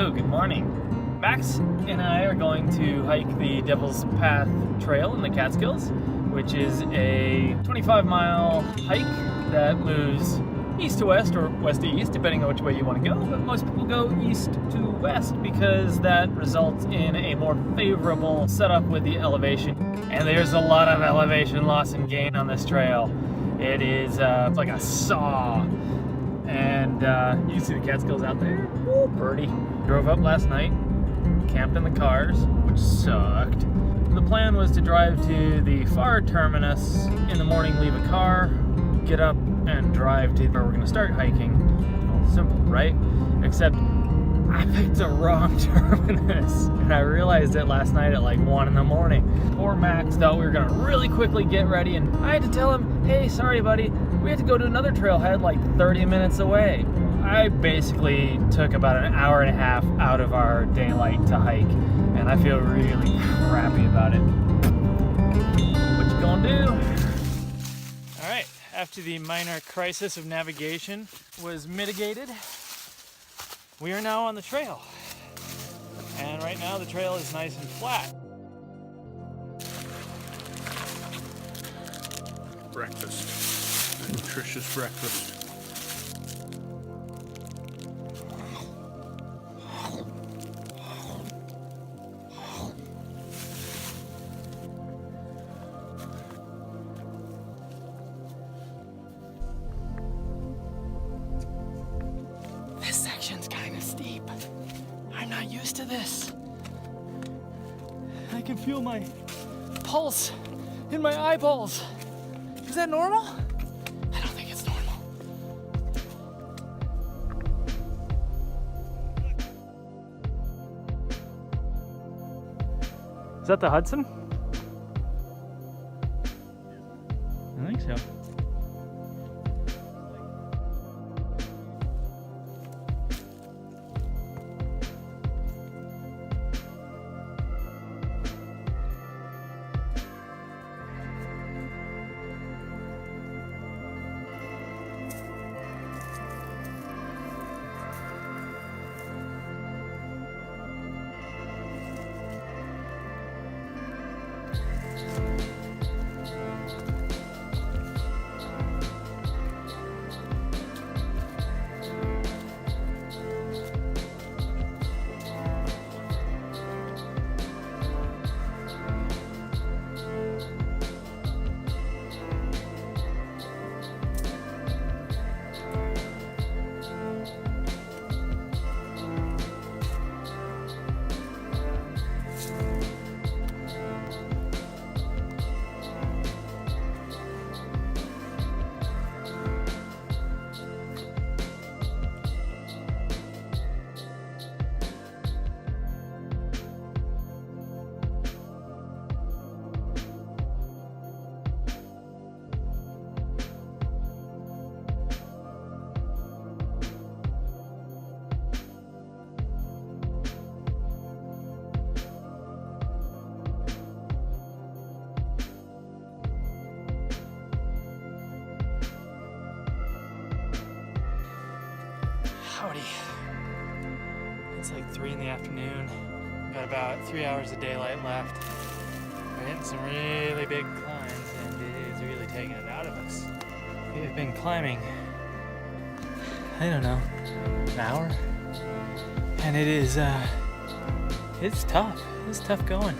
Hello, good morning. Max and I are going to hike the Devil's Path Trail in the Catskills, which is a 25-mile hike that moves east to west or west to east, depending on which way you want to go. But most people go east to west because that results in a more favorable setup with the elevation. And there's a lot of elevation loss and gain on this trail. It is it's like a saw. And you can see the Catskills out there. Ooh, birdie. Drove up last night, camped in the cars, which sucked. The plan was to drive to the far terminus in the morning, leave a car, get up and drive to where we're gonna start hiking. All simple, right? Except I picked the wrong terminus, and I realized it last night at like 1 in the morning. Poor Max thought we were gonna really quickly get ready, and I had to tell him, hey, sorry buddy, we have to go to another trailhead like 30 minutes away. I basically took about an hour and a half out of our daylight to hike, and I feel really crappy about it. What you gonna do? All right, after the minor crisis of navigation was mitigated, we are now on the trail. And right now the trail is nice and flat. Breakfast. Nutritious breakfast. This section's kind of steep. I'm not used to this. I can feel my pulse in my eyeballs. Is that normal? I don't think it's normal. Is that the Hudson? I think so. Howdy. It's like 3 in the afternoon. Got about 3 hours of daylight left. We're hitting some really big climbs, and it is really taking it out of us. We have been climbing, I don't know, an hour? And it is, it's tough. It's tough going.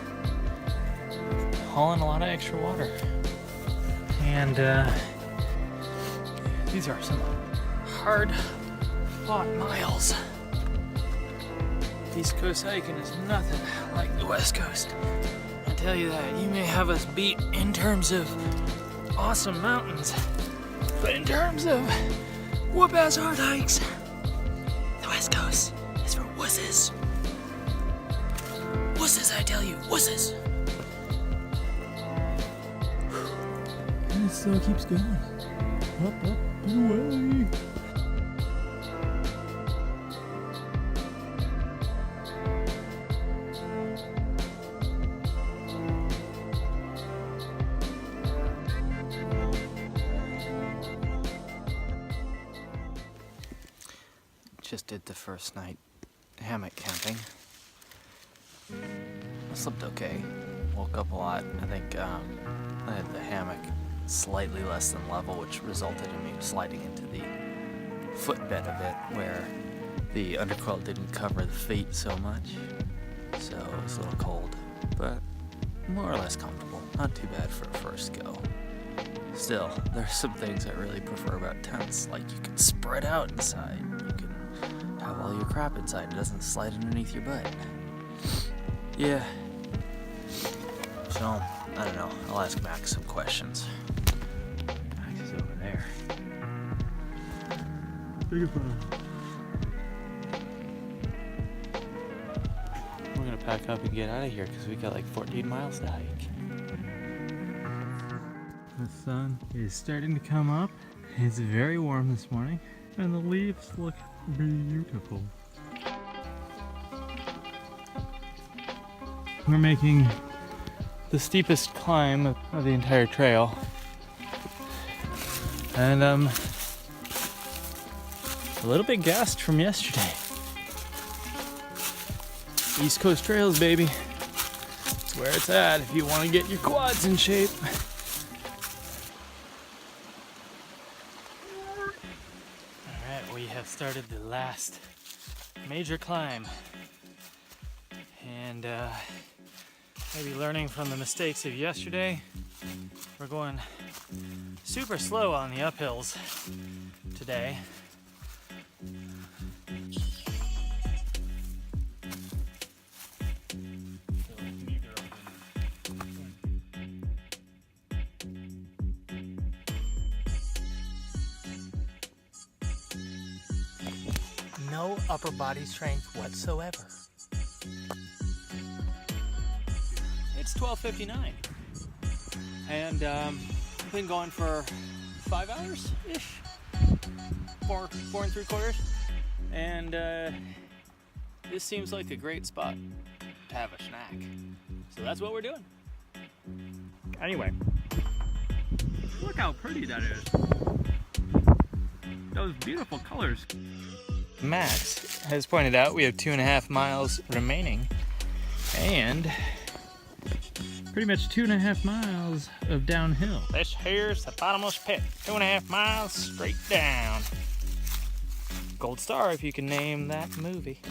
Hauling a lot of extra water. And, these are some hard miles. East Coast hiking is nothing like the West Coast. I tell you that. You may have us beat in terms of awesome mountains, but in terms of whoop-ass hard hikes, the West Coast is for wusses. Wusses, I tell you, wusses. And it still keeps going. Up, and away. Just did the first night hammock camping. I slept okay. Woke up a lot. I think I had the hammock slightly less than level, which resulted in me sliding into the footbed of it, where the underquilt didn't cover the feet so much. So it was a little cold, but more or less comfortable. Not too bad for a first go. Still, there's some things I really prefer about tents, like you can spread out inside. You can have all your crap inside. It doesn't slide underneath your butt. Yeah. So, I don't know. I'll ask Max some questions. Max is over there. Beautiful. We're gonna pack up and get out of here because we got like 14 miles to hike. The sun is starting to come up. It's very warm this morning, and the leaves look beautiful. We're making the steepest climb of the entire trail, and a little bit gassed from yesterday. East Coast Trails, baby. It's where it's at if you want to get your quads in shape. Alright, we have started the last major climb. And maybe learning from the mistakes of yesterday, we're going super slow on the uphills today. No upper body strength whatsoever. It's 12:59, and I've been going for 5 hours-ish, 4 3/4, and this seems like a great spot to have a snack. So that's what we're doing. Anyway, look how pretty that is. Those beautiful colors. Max has pointed out we have 2.5 miles remaining, and pretty much 2.5 miles of downhill. This here's the bottomless pit. 2.5 miles straight down. Gold star if you can name that movie.